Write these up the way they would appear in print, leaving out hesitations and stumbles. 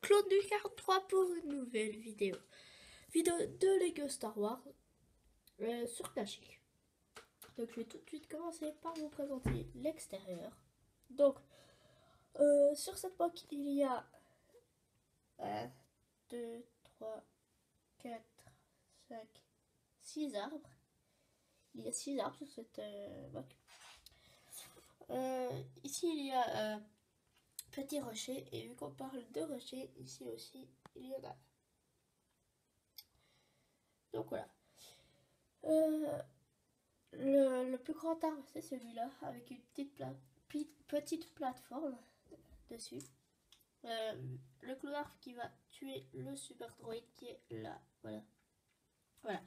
Claude du 43 pour une nouvelle vidéo. Vidéo de Lego Star Wars sur Classic. Donc je vais tout de suite commencer par vous présenter l'extérieur. Donc sur cette boîte il y a 1, 2, 3, 4, 5, 6 arbres. Il y a 6 arbres sur cette boîte. Ici il y a petit rocher, et vu qu'on parle de rocher, ici aussi il y en a. Donc voilà. Le plus grand arbre c'est celui-là, avec une petite plateforme dessus. Le clou-arbre qui va tuer le super droïde qui est là. Voilà. Voilà.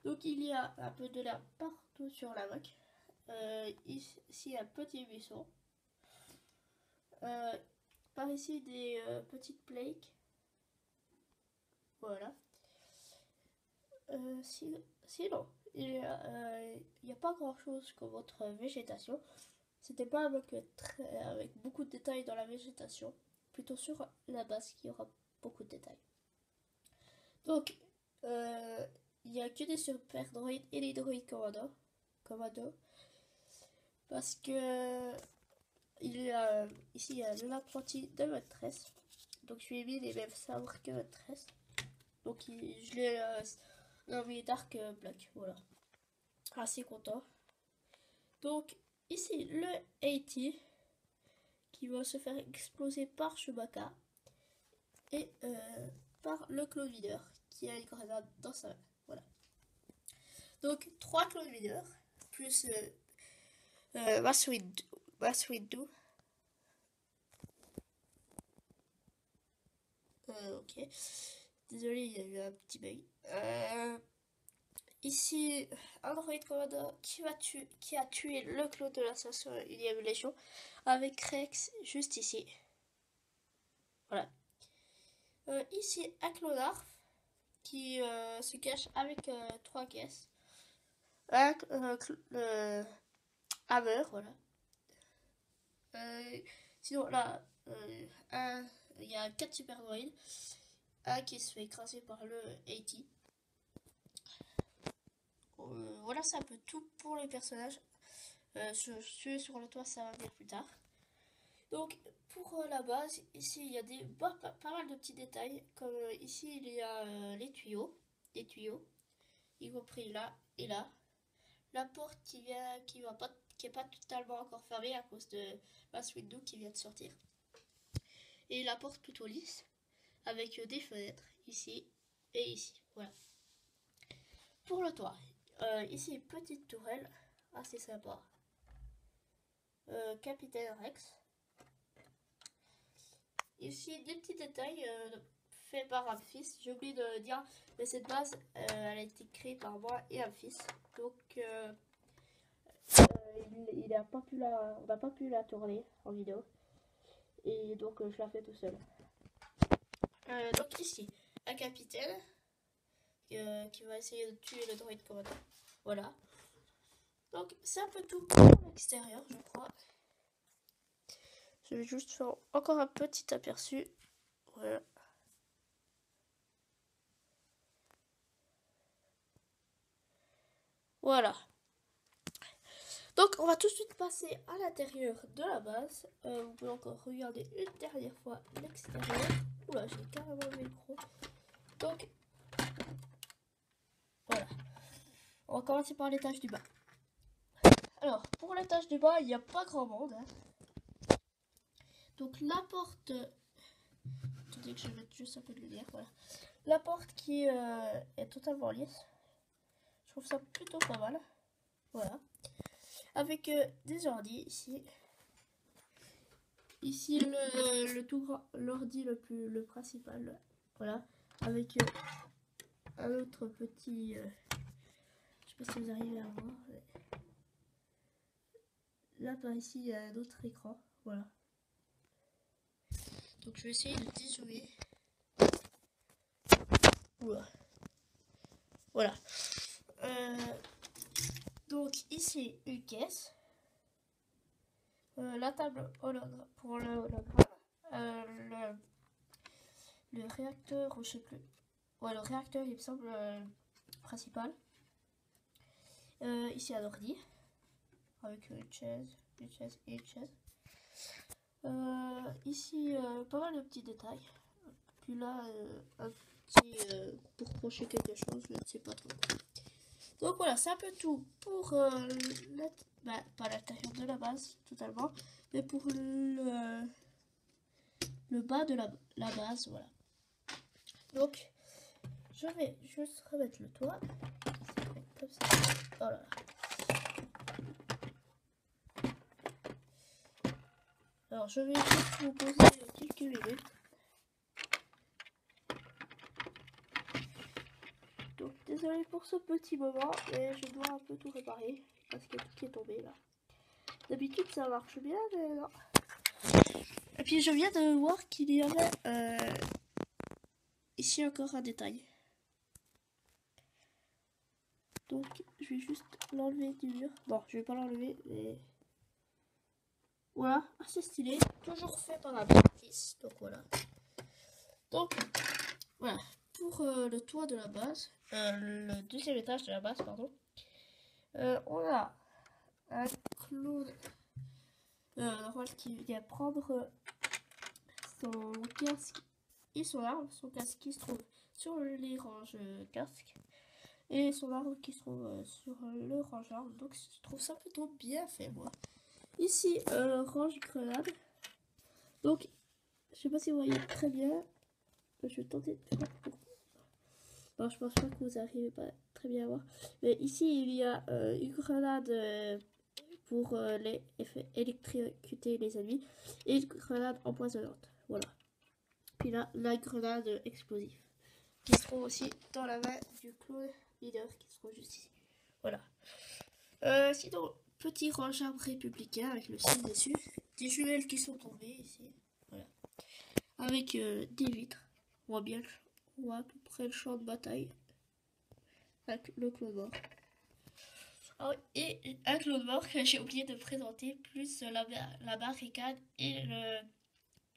Donc il y a un peu de l'herbe partout sur la moque. Ici un petit buisson. Par ici des petites plaques. Voilà. Sinon, il n'y a pas grand chose comme votre végétation. C'était pas avec beaucoup de détails dans la végétation, plutôt sur la base qui aura beaucoup de détails. Donc, il n'y a que des super droïdes et des droïdes commando, parce que ici il y a l'apprenti de maîtresse. Donc je lui ai mis les mêmes sabres que maîtresse. Donc je l'ai nommé Dark Black. Voilà. Assez content. Donc ici le 80 qui va se faire exploser par Chewbacca et par le clone leader qui a une grenade dans sa main. Voilà. Donc 3 clone leaders plus Mace Windu. Ok. Désolé, il y a eu un petit bug. Ici, un droïde commandant qui a tué le clone de la 501e Légion avec Rex juste ici. Voilà. Ici, un clonard qui se cache avec 3 caisses. Un hammer, voilà. Sinon, là, il y a 4 super droïdes. Un qui se fait écraser par le 80. Voilà, c'est un peu tout pour les personnages. Ceux sur le toit, ça va venir plus tard. Donc, pour la base, ici, il y a pas mal de petits détails. Comme ici, il y a les tuyaux, y compris là et là. La porte qui est pas totalement encore fermée à cause de Mace Windu qui vient de sortir. Et la porte plutôt lisse, avec des fenêtres, ici et ici. Voilà. Pour le toit, ici, petite tourelle, assez sympa. Capitaine Rex. Ici, des petits détails faits par un fils. J'ai oublié de dire, mais cette base, elle a été créée par moi et un fils. Donc, on n'a pas pu la tourner en vidéo. Et donc, je la fais tout seul. Donc ici, un capitaine qui va essayer de tuer le droïde commandant. Voilà. Donc, c'est un peu tout pour l'extérieur, je crois. Je vais juste faire encore un petit aperçu. Voilà. Voilà. Donc, on va tout de suite passer à l'intérieur de la base. Vous pouvez encore regarder une dernière fois l'extérieur. Oula, j'ai carrément le micro. Donc, voilà. On va commencer par l'étage du bas. Alors, pour l'étage du bas, il n'y a pas grand monde. Hein. Donc, la porte... Attendez que je vais mettre juste un peu de lumière. Voilà. La porte qui est totalement lisse. Je trouve ça plutôt pas mal. Voilà. Avec des ordi ici. Ici l'ordi le principal. Voilà. Avec un autre petit... je sais pas si vous arrivez à voir. Là par ici il y a un autre écran. Voilà. Donc je vais essayer de dézoomer. Oula. Voilà. Donc ici une caisse. La table pour le hologramme. le réacteur, je sais plus. Ouais, le réacteur, il me semble, principal. Ici un ordi, avec une chaise et une chaise. Ici, pas mal de petits détails. Puis là, un petit pour crocher quelque chose, je ne sais pas trop. Donc voilà, c'est un peu tout pour pas l'intérieur de la base totalement, mais pour le bas de la base, voilà. Donc, je vais juste remettre le toit. Comme ça. Oh là là. Alors, je vais juste vous poser quelques minutes. Donc, désolé pour ce petit moment, mais je dois un peu tout réparer parce qu'il y a tout qui est tombé là. D'habitude, ça marche bien, mais non. Et puis, je viens de voir qu'il y avait ici encore un détail. Donc, je vais juste l'enlever du mur. Bon, je vais pas l'enlever, mais voilà, assez stylé. Toujours fait par un artiste. Donc voilà. Donc voilà, pour le toit de la base, le deuxième étage de la base, pardon. On a un clown qui vient prendre son casque et son arme. Son casque qui se trouve sur les ranges casque et son arme qui se trouve sur le range arme. Donc je trouve ça plutôt bien fait, moi. Ici, range grenade. Donc, je sais pas si vous voyez très bien. Je vais tenter de faire pour... Non, je pense pas que vous arrivez pas très bien à voir. Mais ici, il y a une grenade pour électrocuter les ennemis et une grenade empoisonnante. Voilà. Puis là, la grenade explosive qui se trouve aussi dans la main du clown leader qui se trouve juste ici. Voilà. Sinon, petit range-arbre républicain avec le signe dessus. Des jumelles qui sont tombées ici. Voilà. Avec des vitres. On voit à peu près le champ de bataille. Avec le clown mort. Oh, et un clown mort que j'ai oublié de présenter, plus la barricade et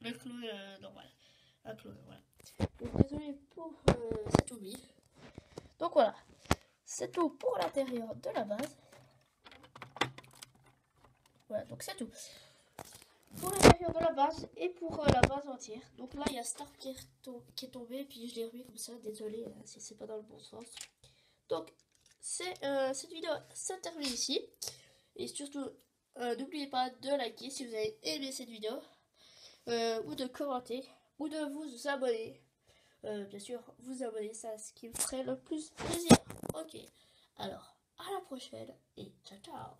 le clown normal. Un clown, voilà. Donc désolé pour cet oubli. Donc voilà. C'est tout pour l'intérieur de la base. Voilà, donc c'est tout. Pour l'intérieur de la base et pour la base entière. Donc là, il y a Star qui est tombé, puis je l'ai remis comme ça. Désolé si c'est pas dans le bon sens. Donc, cette vidéo se termine ici. Et surtout, n'oubliez pas de liker si vous avez aimé cette vidéo. Ou de commenter. Ou de vous abonner. Bien sûr, vous abonner, c'est ce qui me ferait le plus plaisir. Ok, alors, à la prochaine et ciao ciao.